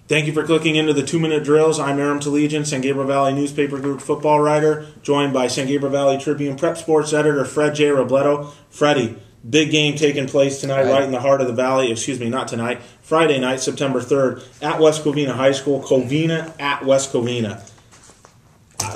Thank you for clicking into the 2-Minute Drills. I'm Aram Talegian, San Gabriel Valley Newspaper Group football writer, joined by San Gabriel Valley Tribune Prep Sports editor Fred J. Robledo. Freddie, big game taking place tonight right in the heart of the Valley. Excuse me, not tonight. Friday night, September 3rd, at West Covina High School. Covina at West Covina.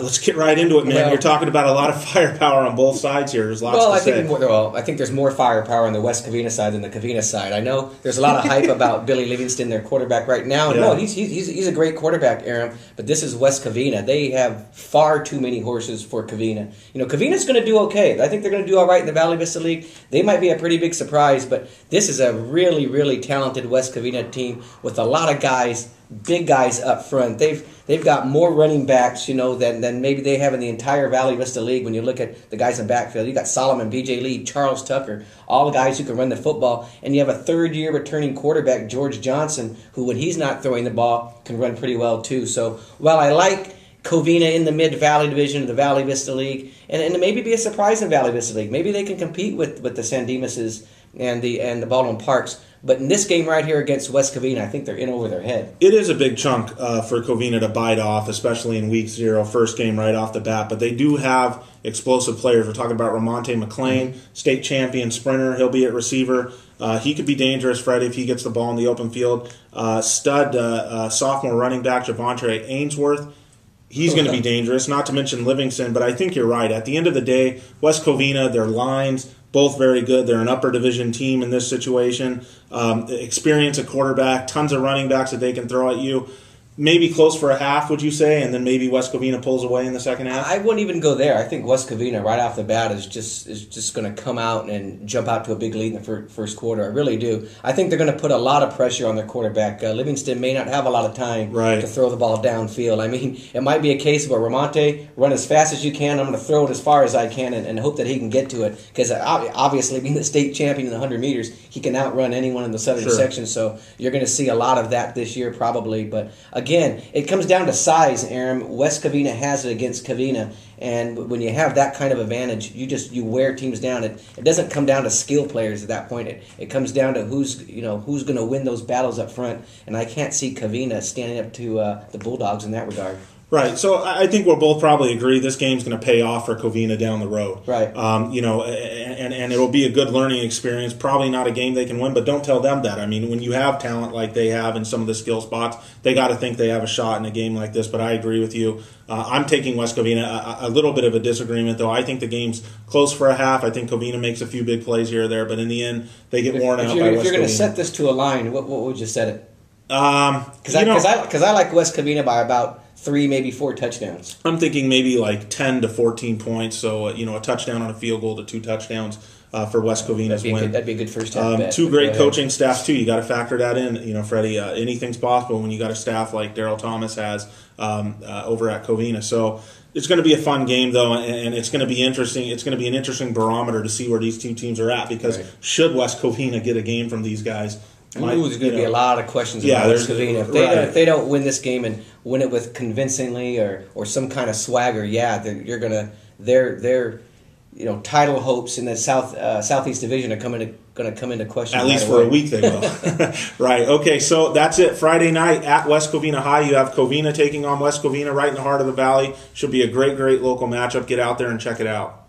Let's get right into it, man. Well, you're talking about a lot of firepower on both sides here. There's lots to say. I think there's more firepower on the West Covina side than the Covina side. I know there's a lot of hype about Billy Livingston, their quarterback right now. Yeah. No, he's a great quarterback, Aram. But this is West Covina. They have far too many horses for Covina. You know, Covina's going to do okay. I think they're going to do all right in the Valley Vista League. They might be a pretty big surprise, but this is a really, really talented West Covina team with a lot of guys. Big guys up front. They've got more running backs, than maybe they have in the entire Valley Vista League. When you look at the guys in the backfield, you got Solomon, B.J. Lee, Charles Tucker, all the guys who can run the football, and you have a third-year returning quarterback, George Johnson, who when he's not throwing the ball can run pretty well too. So while I like Covina in the Mid-Valley Division of the Valley Vista League, and maybe be a surprise in Valley Vista League, maybe they can compete with the San Dimases and the Baldwin Parks. But in this game right here against West Covina, I think they're in over their head. It is a big chunk for Covina to bite off, especially in week 0, first game right off the bat. But they do have explosive players. We're talking about Ramonte McLean, state champion sprinter. He'll be at receiver. He could be dangerous, Freddie, if he gets the ball in the open field. Stud sophomore running back Javontre Ainsworth. He's going to be dangerous, not to mention Livingston. But I think you're right. At the end of the day, West Covina, their lines, both very good. They're an upper division team in this situation. Experience a quarterback, tons of running backs that they can throw at you. Maybe close for a half, would you say? And then maybe West Covina pulls away in the second half? I wouldn't even go there. I think West Covina right off the bat is just going to come out and jump out to a big lead in the first quarter. I really do. I think they're going to put a lot of pressure on their quarterback. Livingston may not have a lot of time to throw the ball downfield. I mean, it might be a case where Ramonte, run as fast as you can. I'm going to throw it as far as I can and hope that he can get to it. Because obviously, being the state champion in the 100 meters, he can outrun anyone in the southern section. So you're going to see a lot of that this year probably. But again, it comes down to size, Aram. West Covina has it against Covina, and when you have that kind of advantage, you wear teams down. It doesn't come down to skill players at that point. It comes down to who's going to win those battles up front, and I can't see Covina standing up to the Bulldogs in that regard. Right, so I think we'll both probably agree this game's going to pay off for Covina down the road. Right. And it'll be a good learning experience. Probably not a game they can win, but don't tell them that. I mean, when you have talent like they have in some of the skill spots, they got to think they have a shot in a game like this. But I agree with you. I'm taking West Covina. A little bit of a disagreement, though. I think the game's close for a half. I think Covina makes a few big plays here or there, but in the end, they get worn out by West Covina. If you're going to set this to a line, what would you set it? Because I like West Covina by about 3, maybe 4 touchdowns. I'm thinking maybe like 10 to 14 points. So, a touchdown on a field goal to 2 touchdowns for West Covina's win. That'd be a good first half bet. 2 great coaching staffs, too. You got to factor that in, Freddie. Anything's possible when you got a staff like Darryl Thomas has over at Covina. So it's going to be a fun game, though, and it's going to be interesting. It's going to be an interesting barometer to see where these two teams are at because should West Covina get a game from these guys, there's going to be a lot of questions about West Covina. If they don't win this game and win it with convincingly or some kind of swagger, their title hopes in the Southeast Division are going to come into question. At least for a week they will. Right. Okay, so that's it. Friday night at West Covina High. You have Covina taking on West Covina right in the heart of the Valley. Should be a great, great local matchup. Get out there and check it out.